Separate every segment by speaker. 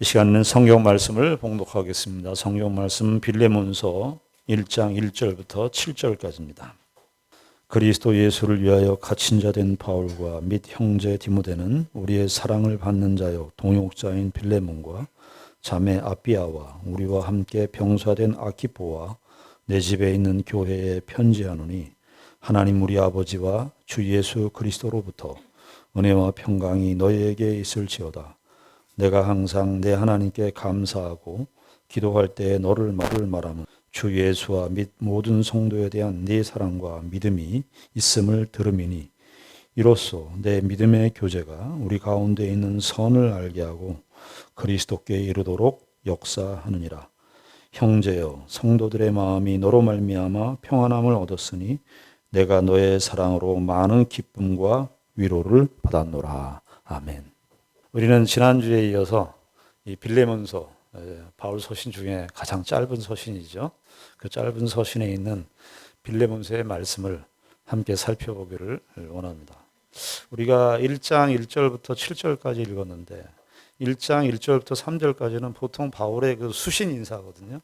Speaker 1: 이 시간에는 성경 말씀을 봉독하겠습니다. 성경 말씀 빌레몬서 1장 1절부터 7절까지입니다. 그리스도 예수를 위하여 갇힌 자 된 바울과 및 형제 디모데는 우리의 사랑을 받는 자요 동역자인 빌레몬과 자매 아비아와 우리와 함께 병사된 아키포와 내 집에 있는 교회에 편지하노니 하나님 우리 아버지와 주 예수 그리스도로부터 은혜와 평강이 너희에게 있을지어다. 내가 항상 내 하나님께 감사하고 기도할 때에 너를 말하면 주 예수와 및 모든 성도에 대한 네 사랑과 믿음이 있음을 들음이니 이로써 내 믿음의 교제가 우리 가운데 있는 선을 알게 하고 그리스도께 이르도록 역사하느니라. 형제여, 성도들의 마음이 너로 말미암아 평안함을 얻었으니 내가 너의 사랑으로 많은 기쁨과 위로를 받았노라. 아멘. 우리는 지난주에 이어서 이 빌레몬서, 바울 서신 중에 가장 짧은 서신이죠. 그 짧은 서신에 있는 빌레몬서의 말씀을 함께 살펴보기를 원합니다. 우리가 1장 1절부터 7절까지 읽었는데 1장 1절부터 3절까지는 보통 바울의 그 수신 인사거든요.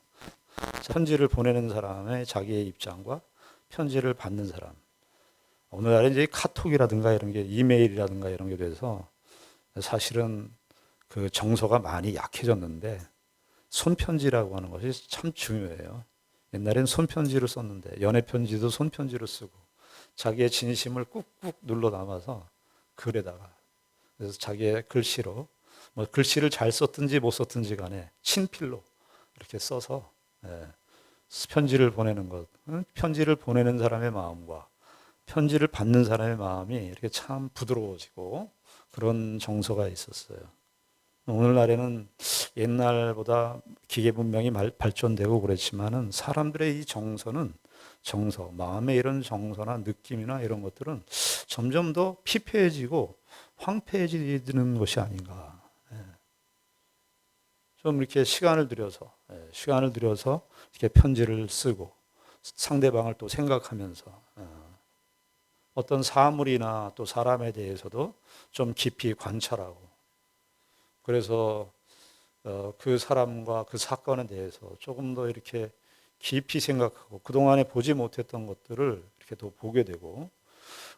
Speaker 1: 편지를 보내는 사람의 자기의 입장과 편지를 받는 사람. 오늘날에 이제 카톡이라든가 이런 게 이메일이라든가 이런 게 돼서 사실은 그 정서가 많이 약해졌는데 손편지라고 하는 것이 참 중요해요. 옛날엔 손편지를 썼는데 연애편지도 손편지로 쓰고 자기의 진심을 꾹꾹 눌러 담아서 글에다가 그래서 자기의 글씨로 뭐 글씨를 잘 썼든지 못 썼든지 간에 친필로 이렇게 써서 편지를 보내는 것. 편지를 보내는 사람의 마음과 편지를 받는 사람의 마음이 이렇게 참 부드러워지고 그런 정서가 있었어요. 오늘날에는 옛날보다 기계 문명이 발전되고 그랬지만은 사람들의 이 정서, 마음의 이런 정서나 느낌이나 이런 것들은 점점 더 피폐해지고 황폐해지는 것이 아닌가. 좀 이렇게 시간을 들여서 이렇게 편지를 쓰고 상대방을 또 생각하면서 어떤 사물이나 또 사람에 대해서도 좀 깊이 관찰하고 그래서 그 사람과 그 사건에 대해서 조금 더 이렇게 깊이 생각하고 그동안에 보지 못했던 것들을 이렇게 또 보게 되고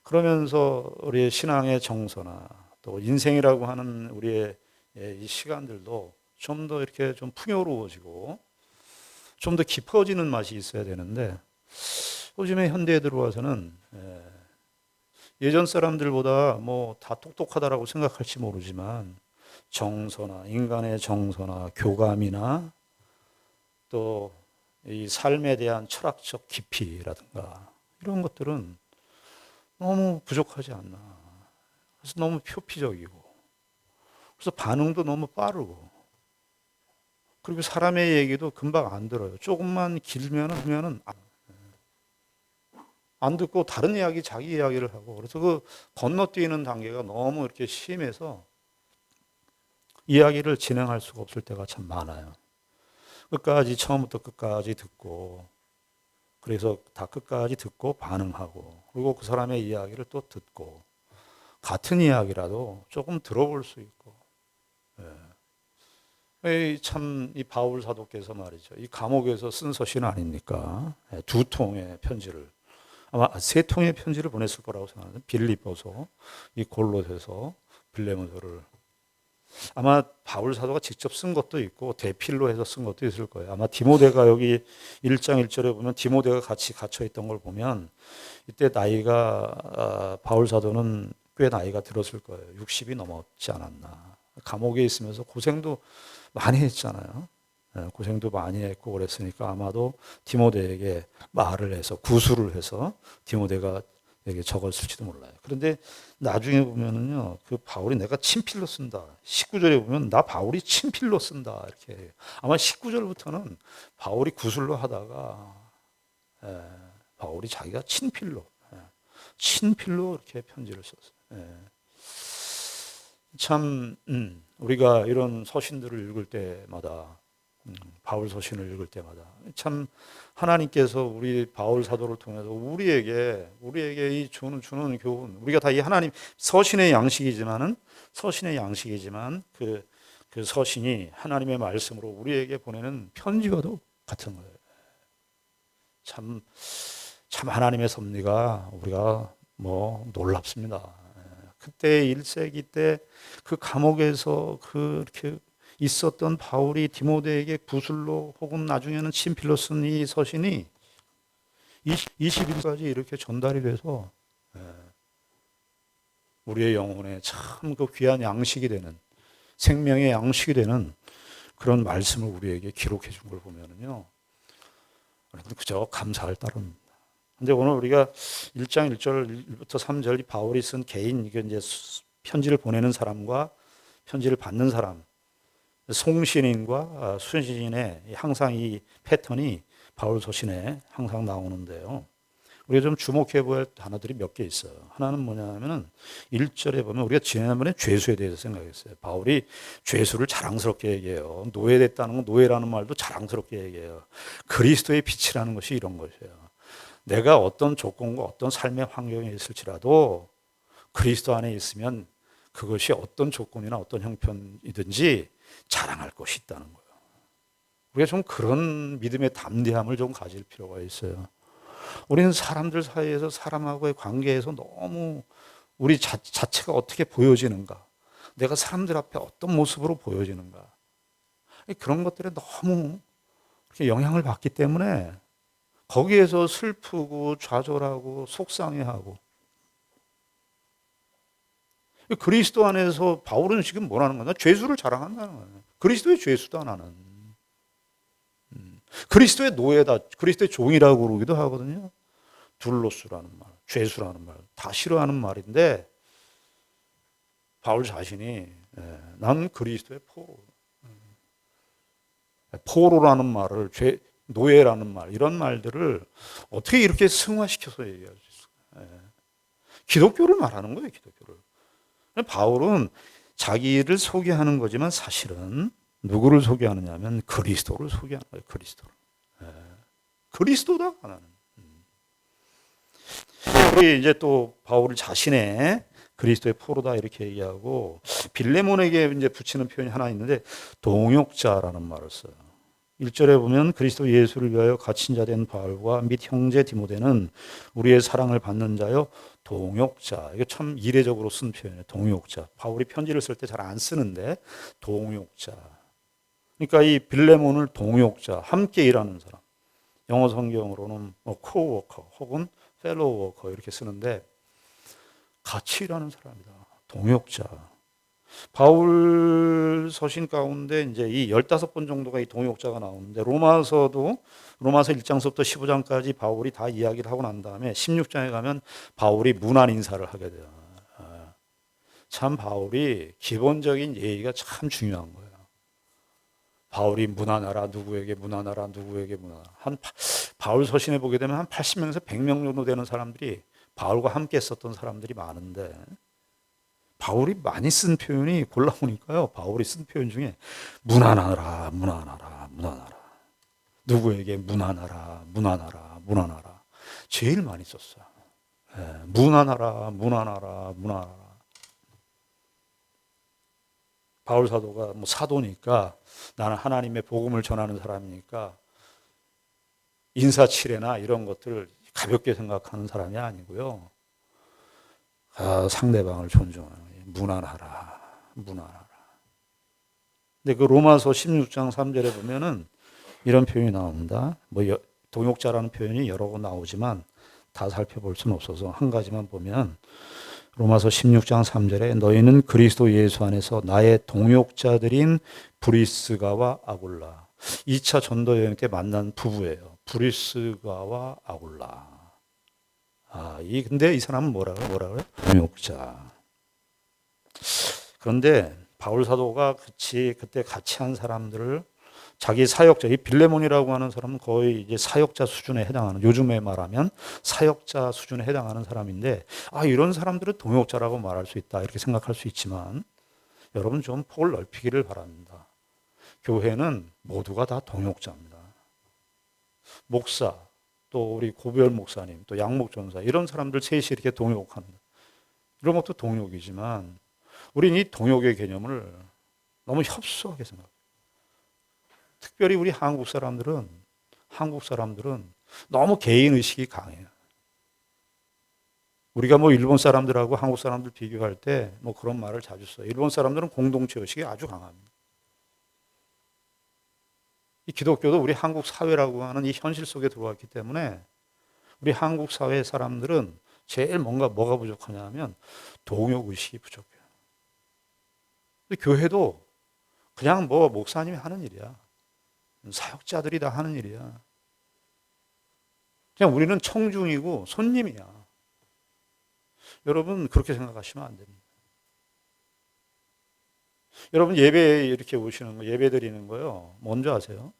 Speaker 1: 그러면서 우리의 신앙의 정서나 또 인생이라고 하는 우리의 이 시간들도 좀 더 이렇게 좀 풍요로워지고 좀 더 깊어지는 맛이 있어야 되는데 요즘에 현대에 들어와서는 예전 사람들보다 뭐 다 똑똑하다라고 생각할지 모르지만 정서나 인간의 정서나 교감이나 또 이 삶에 대한 철학적 깊이라든가 이런 것들은 너무 부족하지 않나. 그래서 너무 표피적이고 그래서 반응도 너무 빠르고 그리고 사람의 얘기도 금방 안 들어요. 조금만 길면은 안 듣고 다른 이야기, 자기 이야기를 하고 그래서 그 건너뛰는 단계가 너무 이렇게 심해서 이야기를 진행할 수가 없을 때가 참 많아요. 처음부터 끝까지 듣고 그래서 다 끝까지 듣고 반응하고 그리고 그 사람의 이야기를 또 듣고 같은 이야기라도 조금 들어볼 수 있고 참 이 바울 사도께서 말이죠. 이 감옥에서 쓴 서신 아닙니까? 두 통의 편지를 아마 세 통의 편지를 보냈을 거라고 생각하는데 빌립보서, 이 골로새서, 빌레몬서를 아마 바울 사도가 직접 쓴 것도 있고 대필로 해서 쓴 것도 있을 거예요. 아마 디모데가 여기 1장 1절에 보면 디모데가 같이 갇혀 있던 걸 보면 이때 나이가 바울 사도는 꽤 나이가 들었을 거예요. 60이 넘었지 않았나. 감옥에 있으면서 고생도 많이 했잖아요. 고생도 많이 했고 그랬으니까 아마도 디모데에게 말을 해서 구술을 해서 디모데가 에게 적었을지도 몰라요. 그런데 나중에 보면은요, 그 바울이 내가 친필로 쓴다. 19절에 보면 나 바울이 친필로 쓴다. 이렇게 해요. 아마 19절부터는 바울이 구술로 하다가 바울이 자기가 친필로 이렇게 편지를 썼어요. 참 우리가 이런 서신들을 읽을 때마다 바울 서신을 읽을 때마다 참 하나님께서 우리 바울 사도를 통해서 우리에게 이 주는 교훈 우리가 다 이 하나님 서신의 양식이지만 그 그 서신이 하나님의 말씀으로 우리에게 보내는 편지와도 같은 거예요. 참 하나님의 섭리가 우리가 놀랍습니다. 그때 1세기 때 그 감옥에서 그렇게 있었던 바울이 디모데에게 구슬로 혹은 나중에는 친필로 쓴 이 서신이 20일까지 이렇게 전달이 돼서 우리의 영혼에 참 그 귀한 양식이 되는, 생명의 양식이 되는 그런 말씀을 우리에게 기록해 준 걸 보면은요, 그저 감사할 따름입니다. 근데 오늘 우리가 1장 1절부터 3절 바울이 쓴 개인, 이게 이제 편지를 보내는 사람과 편지를 받는 사람, 송신인과 순신인의 항상 이 패턴이 바울 서신에 항상 나오는데요. 우리가 좀 주목해 볼 단어들이 몇 개 있어요. 하나는 뭐냐면은 1절에 보면 우리가 지난번에 죄수에 대해서 생각했어요. 바울이 죄수를 자랑스럽게 얘기해요. 노예됐다는 건, 노예라는 말도 자랑스럽게 얘기해요. 그리스도의 빛이라는 것이 이런 것이에요. 내가 어떤 조건과 어떤 삶의 환경에 있을지라도 그리스도 안에 있으면 그것이 어떤 조건이나 어떤 형편이든지 자랑할 것이 있다는 거예요. 우리가 좀 그런 믿음의 담대함을 좀 가질 필요가 있어요. 우리는 사람들 사이에서 사람하고의 관계에서 너무 우리 자체가 어떻게 보여지는가, 내가 사람들 앞에 어떤 모습으로 보여지는가, 그런 것들에 너무 이렇게 영향을 받기 때문에 거기에서 슬프고 좌절하고 속상해하고. 그리스도 안에서 바울은 지금 뭐라는 거냐? 죄수를 자랑한다는 거예요. 그리스도의 죄수다 나는. 그리스도의 노예다, 그리스도의 종이라고 그러기도 하거든요. 둘로스라는 말, 죄수라는 말, 다 싫어하는 말인데 바울 자신이 나는 그리스도의 포로라는 말을, 노예라는 말, 이런 말들을 어떻게 이렇게 승화시켜서 얘기할 수 있을까요? 기독교를 말하는 거예요, 기독교를. 바울은 자기를 소개하는 거지만 사실은 누구를 소개하느냐 하면 그리스도를 소개하는 거예요, 그리스도를. 그리스도다, 나는. 우리 이제 또 바울 자신의 그리스도의 포로다 이렇게 얘기하고, 빌레몬에게 이제 붙이는 표현이 하나 있는데 동역자라는 말을 써요. 1절에 보면 그리스도 예수를 위하여 갇힌 자 된 바울과 및 형제 디모데는 우리의 사랑을 받는 자요 동역자. 이게 참 이례적으로 쓴 표현이에요. 동역자. 바울이 편지를 쓸 때 잘 안 쓰는데 동역자. 그러니까 이 빌레몬을 동역자, 함께 일하는 사람. 영어 성경으로는 코워커 혹은 펠로워커 이렇게 쓰는데 같이 일하는 사람이다. 동역자. 바울 서신 가운데 이제 이 15번 정도가 이 동역자가 나오는데, 로마서 1장서부터 15장까지 바울이 다 이야기를 하고 난 다음에 16장에 가면 바울이 문안 인사를 하게 돼요. 참 바울이 기본적인 예의가 참 중요한 거예요. 바울이 문안하라, 누구에게 문안하라, 누구에게 문안하라. 바울 서신에 보게 되면 한 80명에서 100명 정도 되는 사람들이 바울과 함께 썼던 사람들이 많은데, 바울이 많이 쓴 표현이 골라보니까요, 바울이 쓴 표현 중에 문안하라, 문안하라, 문안하라, 누구에게 문안하라, 문안하라, 문안하라, 제일 많이 썼어요. 문안하라, 문안하라, 문안하라. 바울 사도가 사도니까, 나는 하나님의 복음을 전하는 사람이니까 인사치레나 이런 것들을 가볍게 생각하는 사람이 아니고요, 상대방을 존중하는 거예요. 문안하라, 문안하라. 근데 그 로마서 16장 3절에 보면은 이런 표현이 나옵니다. 동역자라는 표현이 여러 번 나오지만 다 살펴볼 수는 없어서 한 가지만 보면, 로마서 16장 3절에 너희는 그리스도 예수 안에서 나의 동역자들인 브리스가와 아굴라. 2차 전도 여행 때 만난 부부예요. 브리스가와 아굴라. 근데 이 사람은 뭐라 그래요? 동역자. 그런데 바울 사도가 그때 같이 한 사람들을 자기 사역자, 이 빌레몬이라고 하는 사람은 거의 이제 사역자 수준에 해당하는, 요즘에 말하면 사역자 수준에 해당하는 사람인데, 이런 사람들은 동역자라고 말할 수 있다 이렇게 생각할 수 있지만, 여러분 좀 폭을 넓히기를 바랍니다. 교회는 모두가 다 동역자입니다. 목사, 또 우리 고별 목사님, 또 양목 전사, 이런 사람들 셋이 이렇게 동역합니다. 이런 것도 동역이지만, 우리는 이 동역의 개념을 너무 협소하게 생각해요. 특별히 우리 한국 사람들은 너무 개인의식이 강해요. 우리가 뭐 일본 사람들하고 한국 사람들 비교할 때 뭐 그런 말을 자주 써요. 일본 사람들은 공동체 의식이 아주 강합니다. 이 기독교도 우리 한국 사회라고 하는 이 현실 속에 들어왔기 때문에 우리 한국 사회 사람들은 제일 뭐가 부족하냐면 동역 의식이 부족해요. 근데 교회도 그냥 뭐 목사님이 하는 일이야. 사역자들이 다 하는 일이야. 그냥 우리는 청중이고 손님이야. 여러분 그렇게 생각하시면 안 됩니다. 여러분 예배 이렇게 오시는 거, 예배 드리는 거요. 뭔지 아세요?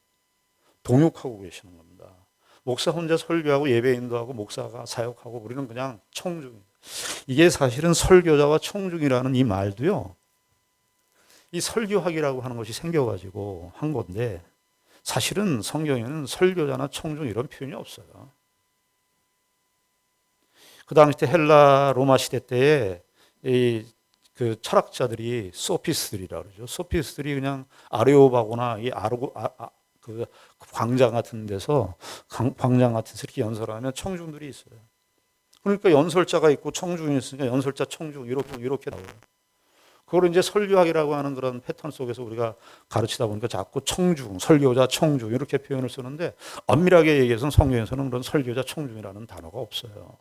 Speaker 1: 동역하고 계시는 겁니다. 목사 혼자 설교하고 예배 인도하고 목사가 사역하고 우리는 그냥 청중입니다. 이게 사실은 설교자와 청중이라는 이 말도요. 이 설교학이라고 하는 것이 생겨가지고 한 건데 사실은 성경에는 설교자나 청중 이런 표현이 없어요. 그 당시 때 헬라 로마 시대 때에 그 철학자들이 소피스트들이라고 그러죠. 소피스트들이 그냥 아레오바고나 그 광장 같은 데서 광장 같은 데서 이렇게 연설하면 청중들이 있어요. 그러니까 연설자가 있고 청중이 있으니까 연설자, 청중 이렇게 나와요. 그걸 이제 설교학이라고 하는 그런 패턴 속에서 우리가 가르치다 보니까 자꾸 청중, 설교자, 청중 이렇게 표현을 쓰는데 엄밀하게 얘기해서는 성경에서는 그런 설교자, 청중이라는 단어가 없어요.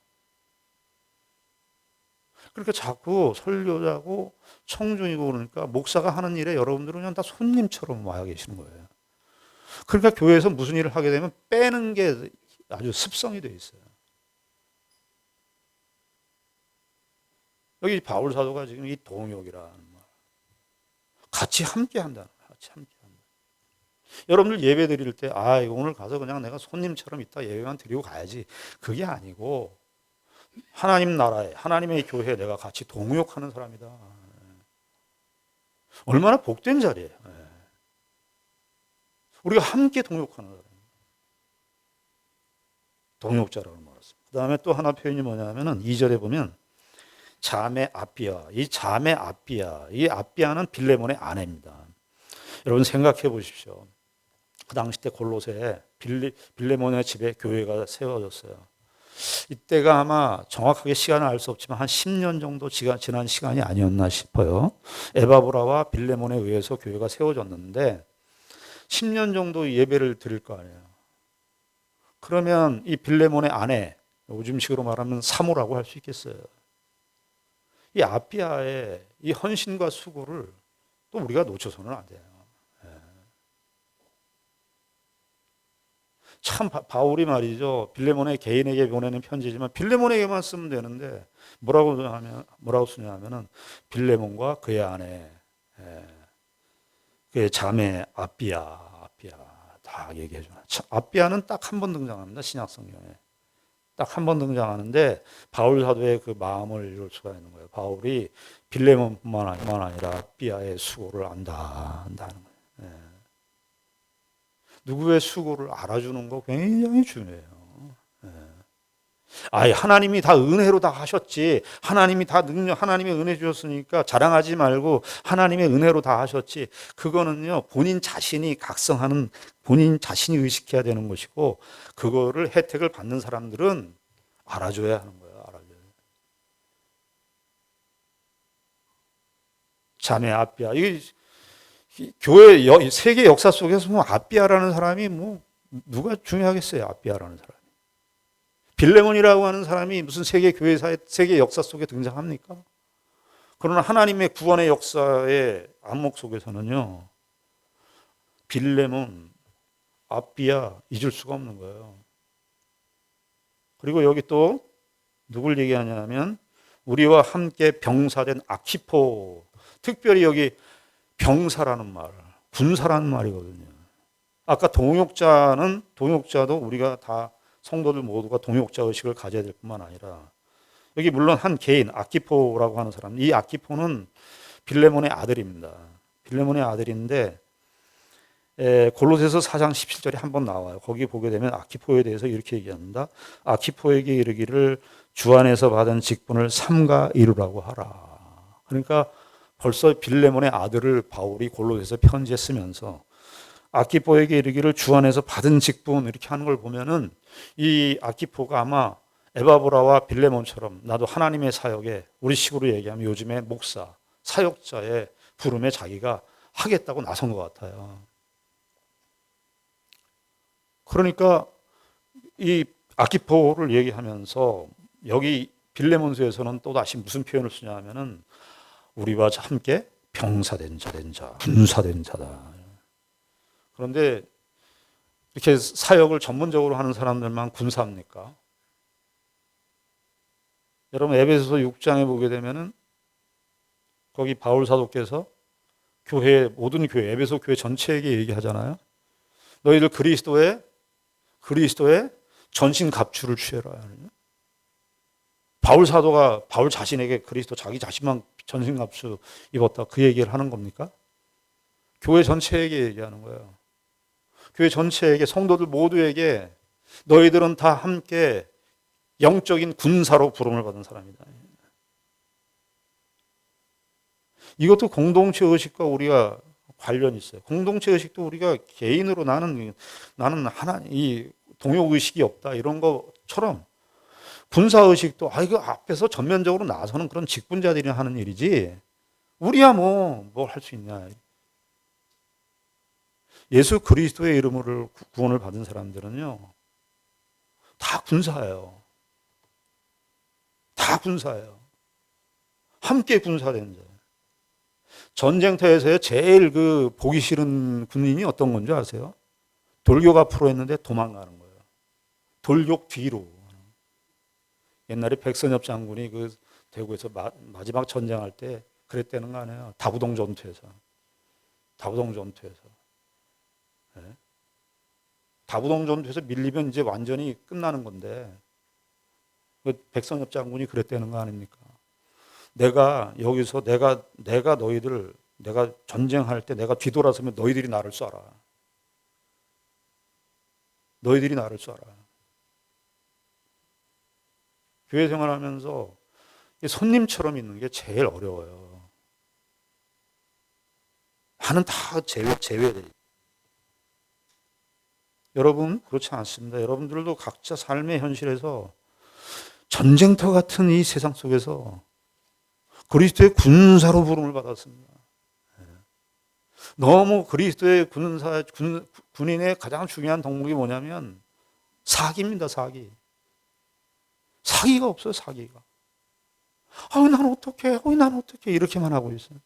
Speaker 1: 그러니까 자꾸 설교자고 청중이고 그러니까 목사가 하는 일에 여러분들은 그냥 다 손님처럼 와 계시는 거예요. 그러니까 교회에서 무슨 일을 하게 되면 빼는 게 아주 습성이 돼 있어요. 여기 바울 사도가 지금 이 동역이라는 말, 같이 함께 한다는 거예요. 같이 함께 한다. 여러분들 예배 드릴 때 오늘 가서 그냥 내가 손님처럼 있다 예배만 드리고 가야지. 그게 아니고 하나님 나라에 하나님의 교회에 내가 같이 동역하는 사람이다. 얼마나 복된 자리예요. 우리가 함께 동역하는 사람. 동역자라고 말했습니다. 그 다음에 또 하나 표현이 뭐냐면은 2절에 보면 자매 아비아. 이 자매 아비아. 이 아비아는 빌레몬의 아내입니다. 여러분 생각해 보십시오. 그 당시 때 골로새에 빌레몬의 집에 교회가 세워졌어요. 이때가 아마 정확하게 시간을 알 수 없지만 한 10년 정도 지난 시간이 아니었나 싶어요. 에바브라와 빌레몬에 의해서 교회가 세워졌는데 10년 정도 예배를 드릴 거 아니에요. 그러면 이 빌레몬의 아내, 요즘식으로 말하면 사모라고 할 수 있겠어요. 이 아비아의 이 헌신과 수고를 또 우리가 놓쳐서는 안 돼요. 참 바울이 말이죠. 빌레몬의 개인에게 보내는 편지지만 빌레몬에게만 쓰면 되는데 뭐라고 쓰냐면은 빌레몬과 그의 아내, 그의 자매 아비아 다 얘기해 줘요. 아비아는 딱 한 번 등장합니다. 신약 성경에. 딱 한 번 등장하는데 바울 사도의 그 마음을 이룰 수가 있는 거예요. 바울이 빌레몬뿐만 아니라 아비아의 수고를 안다는 거예요. 누구의 수고를 알아주는 거 굉장히 중요해요. 하나님이 다 은혜로 다 하셨지. 하나님이 다 하나님의 은혜 주셨으니까 자랑하지 말고 하나님의 은혜로 다 하셨지. 그거는요, 본인 자신이 각성하는, 본인 자신이 의식해야 되는 것이고, 그거를 혜택을 받는 사람들은 알아줘야 하는 거예요. 알아줘야. 자매 아비아. 교회 세계 역사 속에서 뭐 아비아라는 사람이 뭐 누가 중요하겠어요? 아비아라는 사람이. 빌레몬이라고 하는 사람이 무슨 세계 교회사의 세계 역사 속에 등장합니까? 그러나 하나님의 구원의 역사의 안목 속에서는요, 빌레몬, 아비아 잊을 수가 없는 거예요. 그리고 여기 또 누굴 얘기하냐면 우리와 함께 병사된 아키포. 특별히 여기 병사라는 말, 군사라는 말이거든요. 아까 동역자도 우리가 다 성도들 모두가 동역자 의식을 가져야 될 뿐만 아니라 여기 물론 한 개인 아키포라고 하는 사람, 이 아키포는 빌레몬의 아들입니다. 빌레몬의 아들인데 골로새서 4장 17절에 한번 나와요. 거기 보게 되면 아키포에 대해서 이렇게 얘기합니다. 아키포에게 이르기를 주 안에서 받은 직분을 삼가 이루라고 하라. 그러니까 벌써 빌레몬의 아들을 바울이 골로새서 편지에 쓰면서 아키포에게 이르기를 주 안에서 받은 직분 이렇게 하는 걸 보면은 이 아키포가 아마 에바브라와 빌레몬처럼 나도 하나님의 사역에 우리 식으로 얘기하면 요즘에 목사, 사역자의 부름에 자기가 하겠다고 나선 것 같아요. 그러니까 이 아키포를 얘기하면서 여기 빌레몬서에서는 또 다시 무슨 표현을 쓰냐 하면은 우리와 함께 병사된 자, 군사된 자다. 그런데 이렇게 사역을 전문적으로 하는 사람들만 군사입니까? 여러분 에베소서 6장에 보게 되면은 거기 바울 사도께서 교회 모든 교회 에베소 교회 전체에게 얘기하잖아요. 너희들 그리스도의 전신 갑주를 취해라. 바울 사도가 바울 자신에게 그리스도 자기 자신만 전신 갑주 입었다 그 얘기를 하는 겁니까? 교회 전체에게 얘기하는 거예요. 교회 전체에게 성도들 모두에게 너희들은 다 함께 영적인 군사로 부름을 받은 사람이다. 이것도 공동체 의식과 우리가 관련이 있어요. 공동체 의식도 우리가 개인으로 나는 하나 이 동요 의식이 없다 이런 것처럼 군사 의식도 이거 앞에서 전면적으로 나서는 그런 직분자들이 하는 일이지 우리야 뭘 할 수 있냐. 예수 그리스도의 이름으로 구원을 받은 사람들은요 다 군사예요. 다 군사예요. 함께 군사된 자. 전쟁터에서의 제일 보기 싫은 군인이 어떤 건지 아세요? 돌격 앞으로 했는데 도망가는 거예요. 돌격 뒤로. 옛날에 백선엽 장군이 대구에서 마지막 전쟁할 때 그랬다는 거 아니에요? 다부동 전투에서. 네. 다부동 전투에서 밀리면 이제 완전히 끝나는 건데 백선엽 장군이 그랬다는 거 아닙니까? 내가 여기서 내가 너희들 내가 전쟁할 때 내가 뒤돌아서면 너희들이 나를 쏴라. 너희들이 나를 쏴라. 교회 생활하면서 손님처럼 있는 게 제일 어려워요. 나는 다 제외돼. 여러분 그렇지 않습니다. 여러분들도 각자 삶의 현실에서 전쟁터 같은 이 세상 속에서 그리스도의 군사로 부름을 받았습니다. 너무 그리스도의 군인의 가장 중요한 덕목이 뭐냐면 사기입니다. 사기가 없어요. 사기가. 난 어떡해. 난 어떡해. 이렇게만 하고 있어요.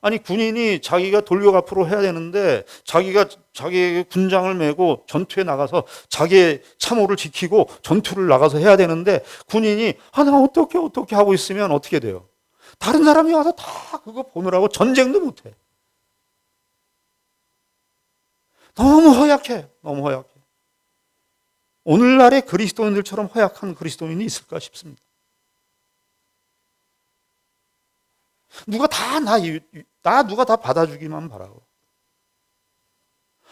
Speaker 1: 아니 군인이 자기가 돌격 앞으로 해야 되는데 자기가 자기의 군장을 메고 전투에 나가서 자기의 참호를 지키고 전투를 나가서 해야 되는데 군인이 나 어떻게 하고 있으면 어떻게 돼요? 다른 사람이 와서 다 그거 보느라고 전쟁도 못해. 너무 허약해. 오늘날의 그리스도인들처럼 허약한 그리스도인이 있을까 싶습니다. 누가 다 받아주기만 바라고.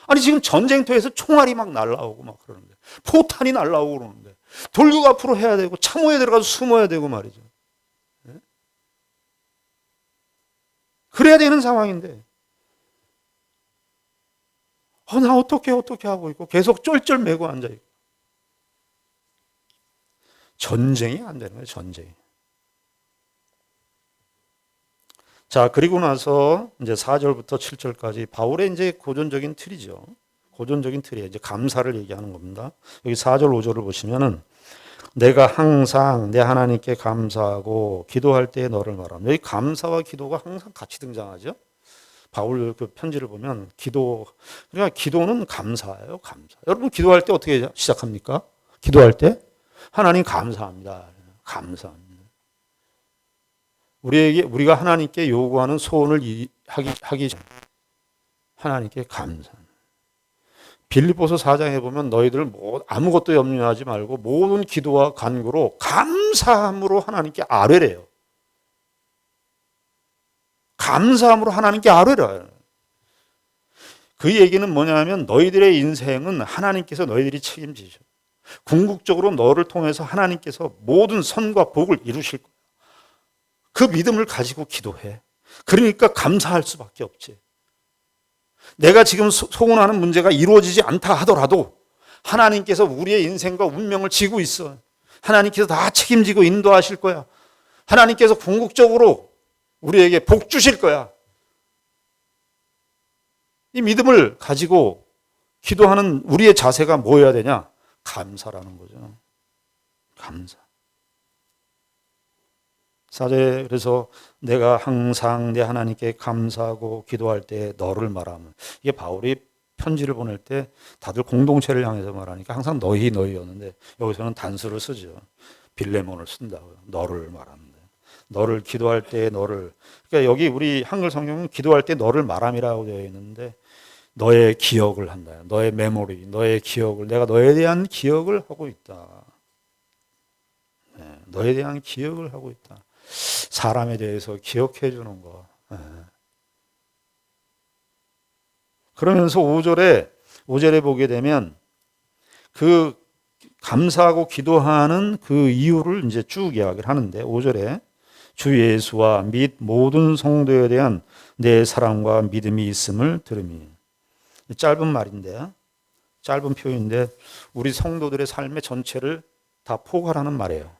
Speaker 1: 아니 지금 전쟁터에서 총알이 막 날라오고 막 그러는데 포탄이 날라오고 그러는데 돌격 앞으로 해야 되고 참호에 들어가서 숨어야 되고 말이죠. 네? 그래야 되는 상황인데 나 어떻게 하고 있고 계속 쫄쫄매고 앉아있고 전쟁이 안 되는 거예요. 전쟁이. 자, 그리고 나서 이제 4절부터 7절까지 바울의 이제 고전적인 틀이죠. 고전적인 틀이에요. 이제 감사를 얘기하는 겁니다. 여기 4절, 5절을 보시면은 내가 항상 내 하나님께 감사하고 기도할 때에 너를 말함. 여기 감사와 기도가 항상 같이 등장하죠. 바울 그 편지를 보면 그러니까 기도는 감사예요. 감사. 여러분 기도할 때 어떻게 시작합니까? 기도할 때 하나님 감사합니다. 감사합니다. 우리가 하나님께 요구하는 소원을 하기 전 하나님께 감사합니다. 빌립보서 4장에 보면 너희들 아무것도 염려하지 말고 모든 기도와 간구로 감사함으로 하나님께 아뢰래요. 감사함으로 하나님께 아뢰라. 그 얘기는 뭐냐면 너희들의 인생은 하나님께서 너희들이 책임지셔. 궁극적으로 너를 통해서 하나님께서 모든 선과 복을 이루실 거야. 그 믿음을 가지고 기도해. 그러니까 감사할 수밖에 없지. 내가 지금 소원하는 문제가 이루어지지 않다 하더라도 하나님께서 우리의 인생과 운명을 지고 있어. 하나님께서 다 책임지고 인도하실 거야. 하나님께서 궁극적으로 우리에게 복 주실 거야. 이 믿음을 가지고 기도하는 우리의 자세가 뭐여야 되냐? 감사라는 거죠. 감사. 4절에 그래서 내가 항상 내 하나님께 감사하고 기도할 때 너를 말하면, 이게 바울이 편지를 보낼 때 다들 공동체를 향해서 말하니까 항상 너희였는데 여기서는 단수를 쓰죠. 빌레몬을 쓴다고요. 너를 말하는데. 너를 기도할 때 너를. 그러니까 여기 우리 한글 성경은 기도할 때 너를 말함이라고 되어 있는데 너의 기억을 한다. 너의 메모리, 너의 기억을. 내가 너에 대한 기억을 하고 있다. 네, 너에 대한 기억을 하고 있다. 사람에 대해서 기억해 주는 거. 네. 그러면서 5절에 보게 되면 그 감사하고 기도하는 그 이유를 이제 쭉 이야기를 하는데 5절에 주 예수와 및 모든 성도에 대한 내 사랑과 믿음이 있음을 들으니. 짧은 말인데, 짧은 표현인데 우리 성도들의 삶의 전체를 다 포괄하는 말이에요.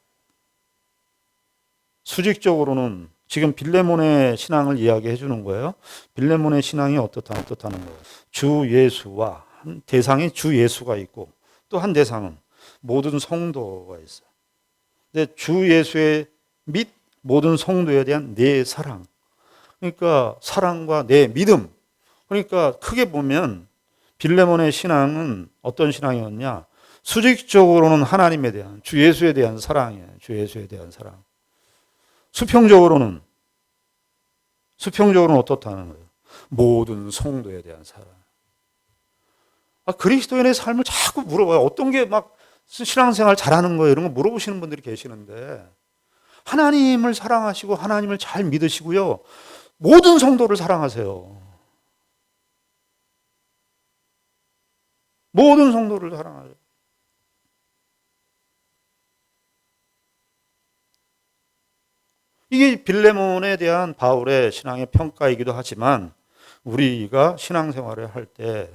Speaker 1: 수직적으로는 지금 빌레몬의 신앙을 이야기해 주는 거예요. 빌레몬의 신앙이 어떻다는 거예요. 주 예수와 한 대상이 주 예수가 있고 또 한 대상은 모든 성도가 있어요. 근데 주 예수의 및 모든 성도에 대한 내 사랑, 그러니까 사랑과 내 믿음. 그러니까 크게 보면 빌레몬의 신앙은 어떤 신앙이었냐? 수직적으로는 하나님에 대한, 주 예수에 대한 사랑이에요. 주 예수에 대한 사랑. 수평적으로는 어떻다는 거예요? 모든 성도에 대한 사랑. 그리스도인의 삶을 자꾸 물어봐요. 어떤 게 막 신앙생활 잘하는 거예요? 이런 거 물어보시는 분들이 계시는데 하나님을 사랑하시고 하나님을 잘 믿으시고요. 모든 성도를 사랑하세요. 모든 성도를 사랑하세요. 이게 빌레몬에 대한 바울의 신앙의 평가이기도 하지만 우리가 신앙생활을 할 때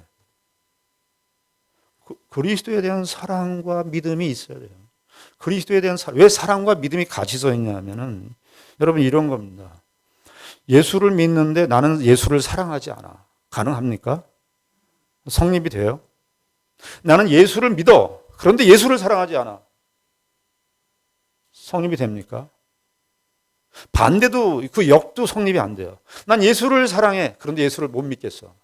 Speaker 1: 그리스도에 대한 사랑과 믿음이 있어야 돼요. 그리스도에 대한 왜 사랑과 믿음이 같이 서 있냐면은 여러분 이런 겁니다. 예수를 믿는데 나는 예수를 사랑하지 않아. 가능합니까? 성립이 돼요? 나는 예수를 믿어. 그런데 예수를 사랑하지 않아. 성립이 됩니까? 반대도 그 역도 성립이 안 돼요. 난 예수를 사랑해. 그런데 예수를 못 믿겠어.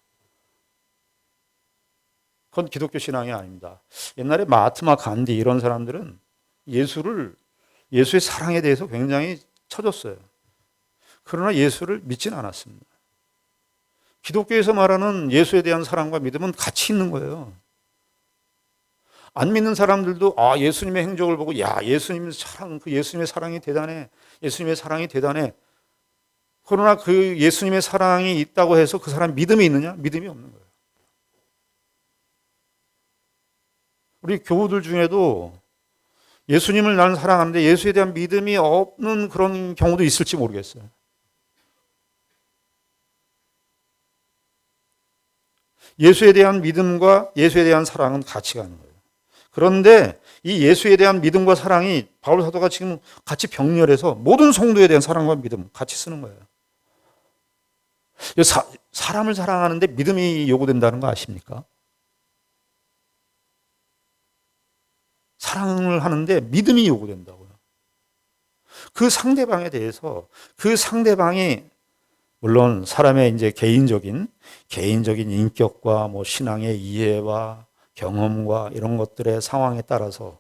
Speaker 1: 그건 기독교 신앙이 아닙니다. 옛날에 마하트마 간디 이런 사람들은 예수의 사랑에 대해서 굉장히 쳐줬어요. 그러나 예수를 믿지는 않았습니다. 기독교에서 말하는 예수에 대한 사랑과 믿음은 같이 있는 거예요. 안 믿는 사람들도 예수님의 행적을 보고 예수님의 사랑, 그 예수님의 사랑이 대단해. 예수님의 사랑이 대단해. 그러나 그 예수님의 사랑이 있다고 해서 그 사람 믿음이 있느냐? 믿음이 없는 거예요. 우리 교우들 중에도 예수님을 나는 사랑하는데 예수에 대한 믿음이 없는 그런 경우도 있을지 모르겠어요. 예수에 대한 믿음과 예수에 대한 사랑은 같이 가는 거예요. 그런데 이 예수에 대한 믿음과 사랑이 바울 사도가 지금 같이 병렬해서 모든 성도에 대한 사랑과 믿음 같이 쓰는 거예요. 사람을 사랑하는데 믿음이 요구된다는 거 아십니까? 사랑을 하는데 믿음이 요구된다고요. 그 상대방에 대해서 그 상대방이 물론 사람의 이제 개인적인 인격과 신앙의 이해와 경험과 이런 것들의 상황에 따라서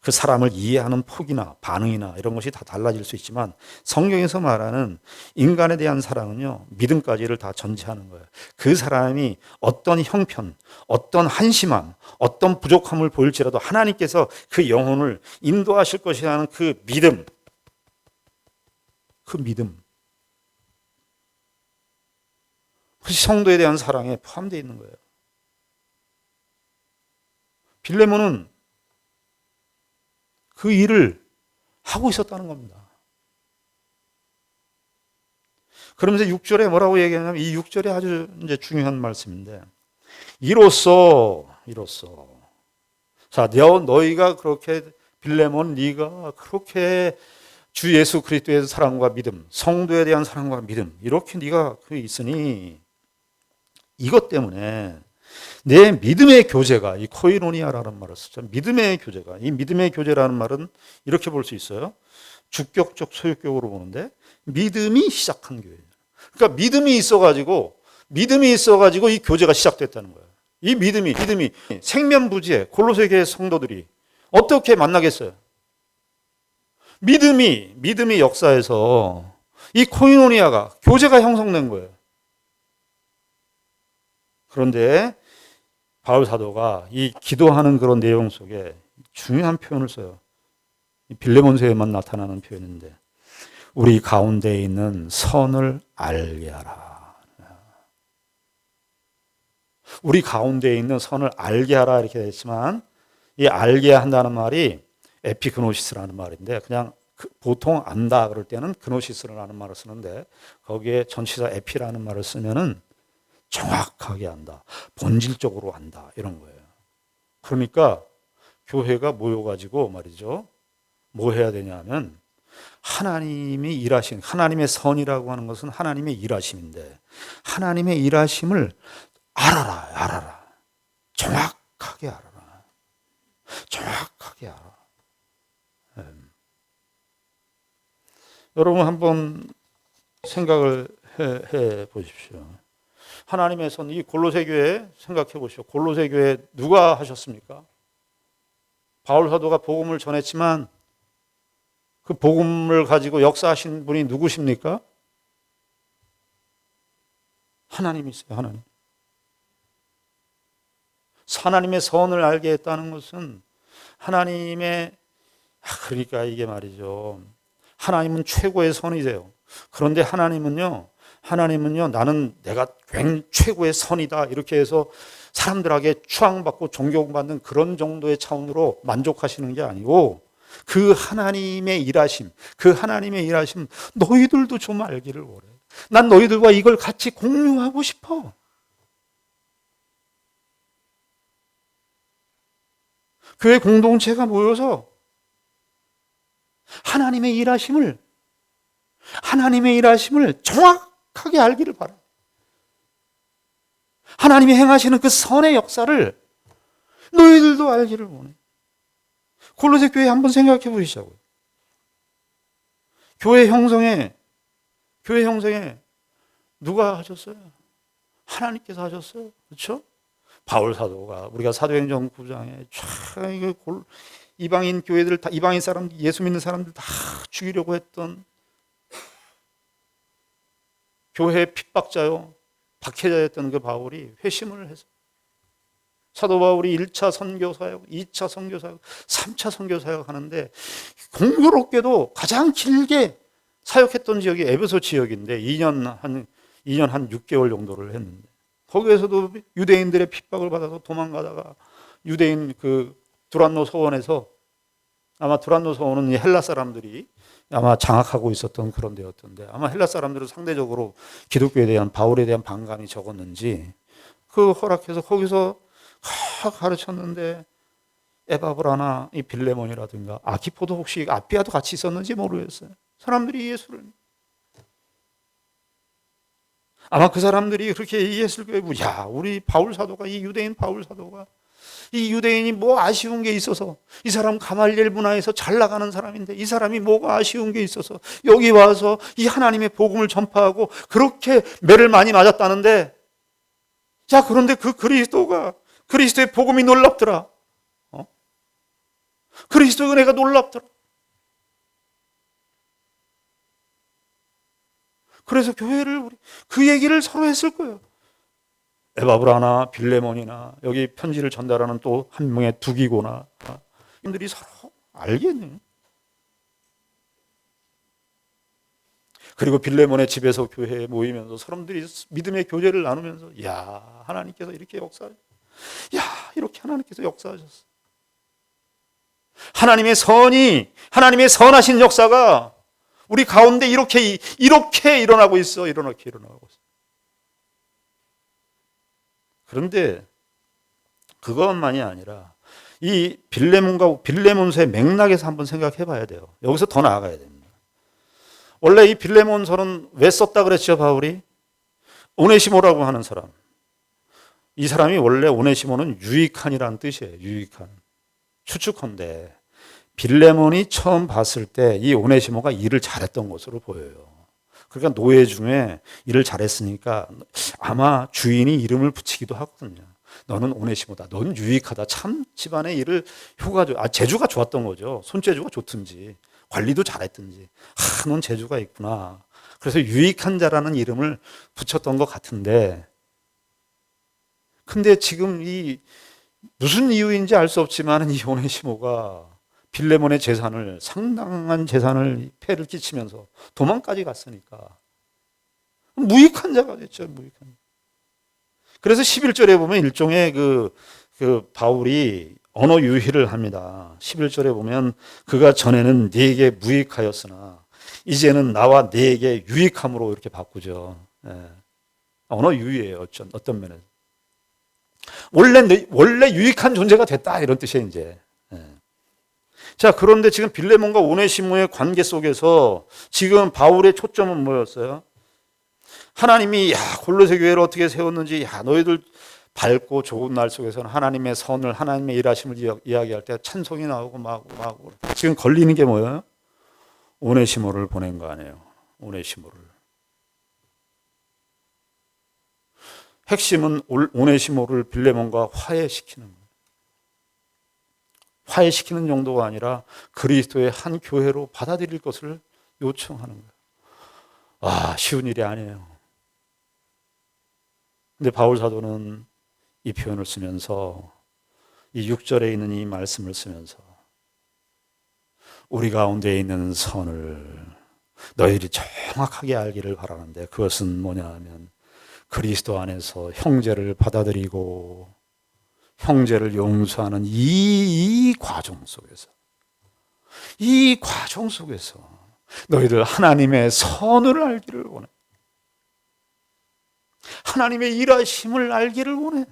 Speaker 1: 그 사람을 이해하는 폭이나 반응이나 이런 것이 다 달라질 수 있지만 성경에서 말하는 인간에 대한 사랑은요, 믿음까지를 다 전제하는 거예요. 그 사람이 어떤 형편, 어떤 한심함, 어떤 부족함을 보일지라도 하나님께서 그 영혼을 인도하실 것이라는 그 믿음, 그것이 성도에 대한 사랑에 포함되어 있는 거예요. 빌레몬은 그 일을 하고 있었다는 겁니다. 그러면서 6절에 뭐라고 얘기하냐면 이 6절이 아주 이제 중요한 말씀인데 이로써 자, 너희가 그렇게 빌레몬 네가 그렇게 주 예수 그리스도의 사랑과 믿음, 성도에 대한 사랑과 믿음 이렇게 네가 있으니 이것 때문에 내 믿음의 교제가 이 코이노니아라는 말을 쓰죠. 믿음의 교제가 이 믿음의 교제라는 말은 이렇게 볼 수 있어요. 주격적 소유격으로 보는데 믿음이 시작한 교회예요. 그러니까 믿음이 있어가지고 이 교제가 시작됐다는 거예요. 이 믿음이 생면부지에 골로새 교회 성도들이 어떻게 만나겠어요? 믿음이 역사에서 이 코이노니아가 교제가 형성된 거예요. 그런데 바울 사도가 이 기도하는 그런 내용 속에 중요한 표현을 써요. 빌레몬서에만 나타나는 표현인데 우리 가운데 있는 선을 알게 하라. 우리 가운데 있는 선을 알게 하라 이렇게 했지만 이 알게 한다는 말이 에피그노시스라는 말인데 그냥 보통 안다 그럴 때는 그노시스라는 말을 쓰는데 거기에 전치사 에피라는 말을 쓰면은 정확하게 안다, 본질적으로 안다 이런 거예요. 그러니까 교회가 모여가지고 말이죠. 뭐 해야 되냐면 하나님이 일하신 하나님의 선이라고 하는 것은 하나님의 일하심인데 하나님의 일하심을 알아라. 정확하게 알아라. 여러분 한번 생각을 해 보십시오. 하나님의 선, 이 골로새 교회 생각해 보십시오. 골로새 교회 누가 하셨습니까? 바울 사도가 복음을 전했지만 그 복음을 가지고 역사하신 분이 누구십니까? 하나님이세요. 하나님의 선을 알게 했다는 것은 하나님의 그러니까 이게 말이죠. 하나님은 최고의 선이세요. 그런데 하나님은요 나는 내가 최고의 선이다 이렇게 해서 사람들에게 추앙받고 존경받는 그런 정도의 차원으로 만족하시는 게 아니고 그 하나님의 일하심 너희들도 좀 알기를 원해. 난 너희들과 이걸 같이 공유하고 싶어. 교회 공동체가 모여서 하나님의 일하심을 정확하게 알기를 바라. 하나님이 행하시는 그 선의 역사를 너희들도 알기를 원해. 골로새 교회 한번 생각해 보시자고요. 교회 형성에 누가 하셨어요? 하나님께서 하셨어요. 그렇죠? 바울 사도가 우리가 사도행전 9장에 이방인 교회들 다 이방인 사람 예수 믿는 사람들 다 죽이려고 했던 교회 핍박자요 박해자였던 그 바울이 회심을 해서 사도 바울이 1차 선교사역, 2차 선교사역, 3차 선교사역 하는데 공교롭게도 가장 길게 사역했던 지역이 에베소 지역인데 2년 한 6개월 정도를 했는데 거기에서도 유대인들의 핍박을 받아서 도망가다가 유대인 그 두란노 서원에서 아마 두란노 서원은 헬라 사람들이 아마 장악하고 있었던 그런 데였던데 아마 헬라 사람들은 상대적으로 기독교에 대한 바울에 대한 반감이 적었는지 그 허락해서 거기서 가르쳤는데 에바브라나 이 빌레몬이라든가 아키포도 혹시 아피아도 같이 있었는지 모르겠어요. 사람들이 예수를 아마 그 사람들이 그렇게 얘기했을 거예요. 야, 우리 바울 사도가 이 유대인 바울 사도가 이 유대인이 뭐 아쉬운 게 있어서 이 사람 가말리엘 문화에서 잘 나가는 사람인데 이 사람이 뭐가 아쉬운 게 있어서 여기 와서 이 하나님의 복음을 전파하고 그렇게 매를 많이 맞았다는데 자 그런데 그 그리스도의 복음이 놀랍더라. 그리스도의 은혜가 놀랍더라. 그래서 교회를 그 얘기를 서로 했을 거예요. 에바브라나 빌레몬이나 여기 편지를 전달하는 또 한 명의 두기고나 이들이 서로 알겠네요. 그리고 빌레몬의 집에서 교회에 모이면서 사람들이 믿음의 교제를 나누면서 야 하나님께서 이렇게 역사하셨어. 야 이렇게 하나님께서 역사하셨어. 하나님의 선하신 역사가 우리 가운데 이렇게 일어나고 있어. 이렇게 일어나고 있어. 그런데 그것만이 아니라 이 빌레몬서의 맥락에서 한번 생각해 봐야 돼요. 여기서 더 나아가야 됩니다. 원래 이 빌레몬서는 왜 썼다 그랬죠, 바울이? 오네시모라고 하는 사람. 이 사람이 원래 오네시모는 유익한이라는 뜻이에요. 유익한. 추측컨대 빌레몬이 처음 봤을 때 이 오네시모가 일을 잘했던 것으로 보여요. 그러니까 노예 중에 일을 잘했으니까 아마 주인이 이름을 붙이기도 하거든요. 너는 오네시모다. 넌 유익하다. 참 집안의 일을 재주가 좋았던 거죠. 손재주가 좋든지 관리도 잘했든지. 넌 재주가 있구나. 그래서 유익한 자라는 이름을 붙였던 것 같은데, 근데 지금 이 무슨 이유인지 알 수 없지만 이 오네시모가 빌레몬의 상당한 재산을 폐를 끼치면서 도망까지 갔으니까 무익한 자가 됐죠. 무익한. 그래서 11절에 보면 일종의 그 바울이 언어 유희를 합니다. 11절에 보면 그가 전에는 네게 무익하였으나 이제는 나와 네게 유익함으로 이렇게 바꾸죠. 예. 언어 유희예요. 어떤 면에서. 원래 유익한 존재가 됐다 이런 뜻이에요. 이제. 예. 자, 그런데 지금 빌레몬과 오네시모의 관계 속에서 지금 바울의 초점은 뭐였어요? 하나님이 골로새 교회를 어떻게 세웠는지, 너희들 밝고 좋은 날 속에서는 하나님의 선을, 하나님의 일하심을 이야기할 때 찬송이 나오고 막 지금 걸리는 게 뭐예요? 오네시모를 보낸 거 아니에요. 오네시모를. 핵심은 오네시모를 빌레몬과 화해시키는 거예요. 화해시키는 정도가 아니라 그리스도의 한 교회로 받아들일 것을 요청하는 거예요. 쉬운 일이 아니에요. 근데 바울 사도는 이 표현을 쓰면서, 이 6절에 있는 이 말씀을 쓰면서 우리 가운데 있는 선을 너희들이 정확하게 알기를 바라는데, 그것은 뭐냐 하면 그리스도 안에서 형제를 받아들이고 형제를 용서하는 이 과정 속에서 너희들 하나님의 선을 알기를 원해. 하나님의 일하심을 알기를 원해.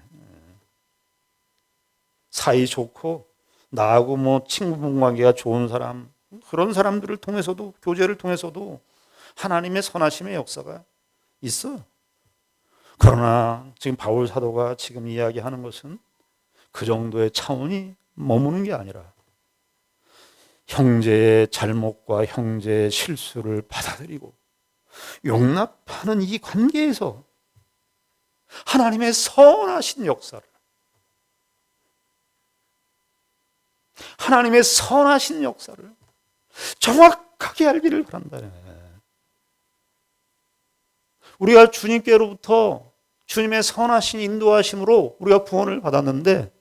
Speaker 1: 사이 좋고 나하고 친분 관계가 좋은 사람, 그런 사람들을 통해서도, 교제를 통해서도 하나님의 선하심의 역사가 있어요. 그러나 지금 바울 사도가 지금 이야기하는 것은 그 정도의 차원이 머무는 게 아니라 형제의 잘못과 형제의 실수를 받아들이고 용납하는 이 관계에서 하나님의 선하신 역사를, 하나님의 선하신 역사를 정확하게 알기를 바란다. 우리가 주님께로부터 주님의 선하신 인도하심으로 우리가 구원을 받았는데,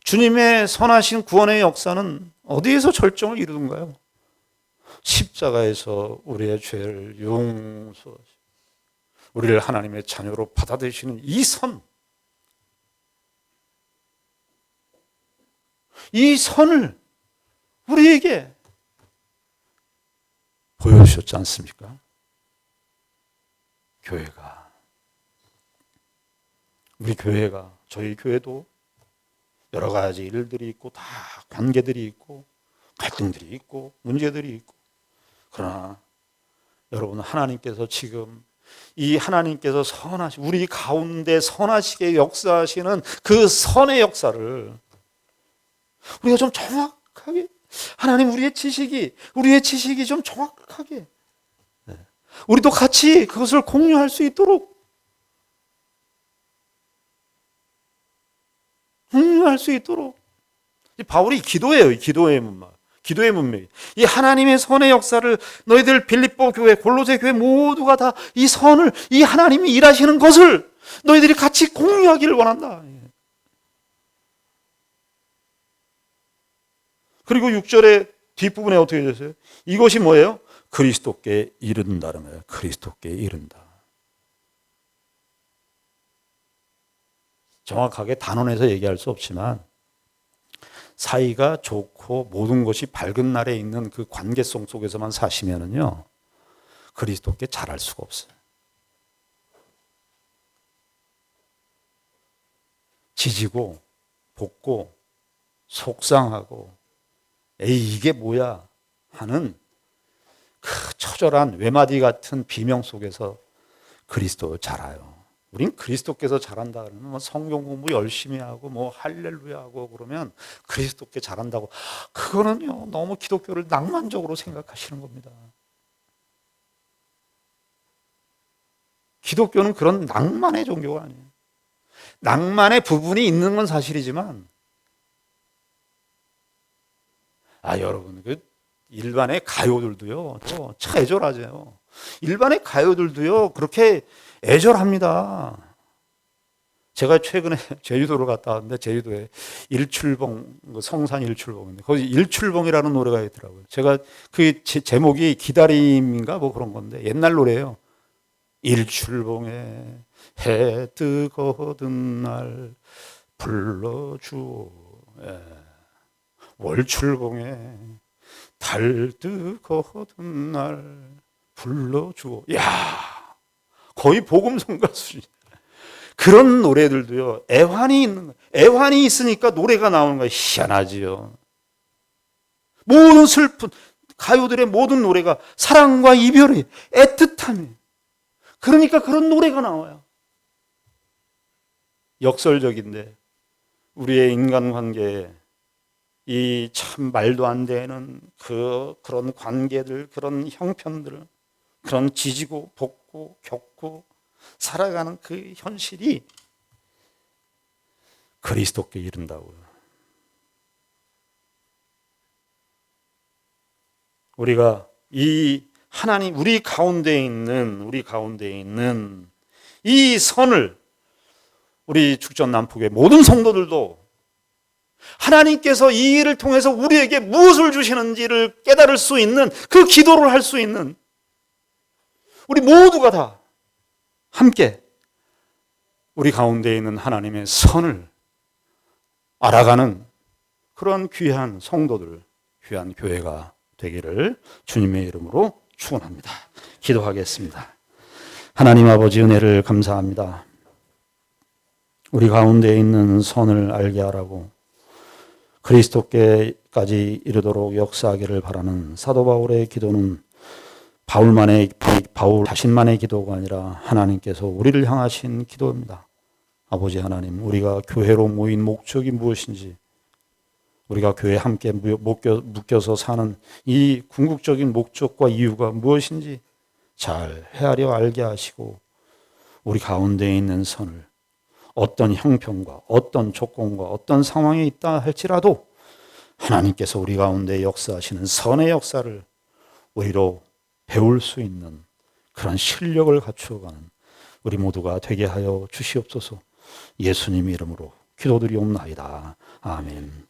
Speaker 1: 주님의 선하신 구원의 역사는 어디에서 절정을 이루는가요? 십자가에서 우리의 죄를 용서하시고 우리를 하나님의 자녀로 받아들이시는 이 선, 이 선을 우리에게 보여주셨지 않습니까? 우리 교회가, 저희 교회도 여러 가지 일들이 있고 다 관계들이 있고 갈등들이 있고 문제들이 있고, 그러나 여러분, 하나님께서 지금 이 하나님께서 우리 가운데 선하시게 역사하시는 그 선의 역사를 우리가 좀 정확하게, 하나님 우리의 지식이 좀 정확하게, 우리도 같이 그것을 공유할 수 있도록, 바울이 기도해요. 기도의 문맥. 이 하나님의 선의 역사를 너희들 빌립보 교회, 골로새 교회 모두가 다 이 선을, 이 하나님이 일하시는 것을 너희들이 같이 공유하기를 원한다. 그리고 6절의 뒷부분에 어떻게 되었어요? 이것이 뭐예요? 그리스도께 이른다는 거예요. 그리스도께 이른다. 정확하게 단언해서 얘기할 수 없지만 사이가 좋고 모든 것이 밝은 날에 있는 그 관계성 속에서만 사시면은요, 그리스도께 잘할 수가 없어요. 지지고 볶고 속상하고 에이 이게 뭐야 하는 그 처절한 외마디 같은 비명 속에서 그리스도 잘 알아요. 우린 그리스도께서 잘한다 그러면 성경 공부 열심히 하고 할렐루야 하고 그러면 그리스도께 잘한다고, 그거는요 너무 기독교를 낭만적으로 생각하시는 겁니다. 기독교는 그런 낭만의 종교가 아니에요. 낭만의 부분이 있는 건 사실이지만, 여러분 그 일반의 가요들도요 참 애절하죠. 일반의 가요들도요 그렇게 애절합니다. 제가 최근에 제주도를 갔다 왔는데, 제주도에 일출봉, 성산 일출봉인데 거기 일출봉이라는 노래가 있더라고요. 제가 그 제목이 기다림인가 그런 건데 옛날 노래예요. 일출봉에 해 뜨거든 날 불러주오, 월출봉에 달 뜨거든 날 불러주오. 야, 거의 복음성가 수준. 그런 노래들도요 애환이 있는 거예요. 애환이 있으니까 노래가 나오는 거예요. 희한하지요. 모든 슬픈 가요들의 모든 노래가 사랑과 이별이 애틋함이에요. 그러니까 그런 노래가 나와요. 역설적인데 우리의 인간관계에 이 참 말도 안 되는 그런 관계들, 그런 형편들, 그런 지지고 볶고 겪고 살아가는 그 현실이 그리스도께 이른다고요. 우리가 이 하나님 우리 가운데 있는 이 선을 우리 축전 남북의 모든 성도들도 하나님께서 이 일을 통해서 우리에게 무엇을 주시는지를 깨달을 수 있는 그 기도를 할 수 있는 우리 모두가 다 함께 우리 가운데 있는 하나님의 선을 알아가는 그런 귀한 성도들, 귀한 교회가 되기를 주님의 이름으로 축원합니다. 기도하겠습니다. 하나님 아버지 은혜를 감사합니다. 우리 가운데 있는 선을 알게 하라고 그리스도께까지 이르도록 역사하기를 바라는 사도 바울의 기도는 바울 자신만의 기도가 아니라 하나님께서 우리를 향하신 기도입니다. 아버지 하나님, 우리가 교회로 모인 목적이 무엇인지, 우리가 교회에 함께 묶여서 사는 이 궁극적인 목적과 이유가 무엇인지 잘 헤아려 알게 하시고 우리 가운데 있는 선을 어떤 형편과 어떤 조건과 어떤 상황에 있다 할지라도 하나님께서 우리 가운데 역사하시는 선의 역사를 우리로 배울 수 있는 그런 실력을 갖추어가는 우리 모두가 되게 하여 주시옵소서. 예수님 이름으로 기도드리옵나이다. 아멘.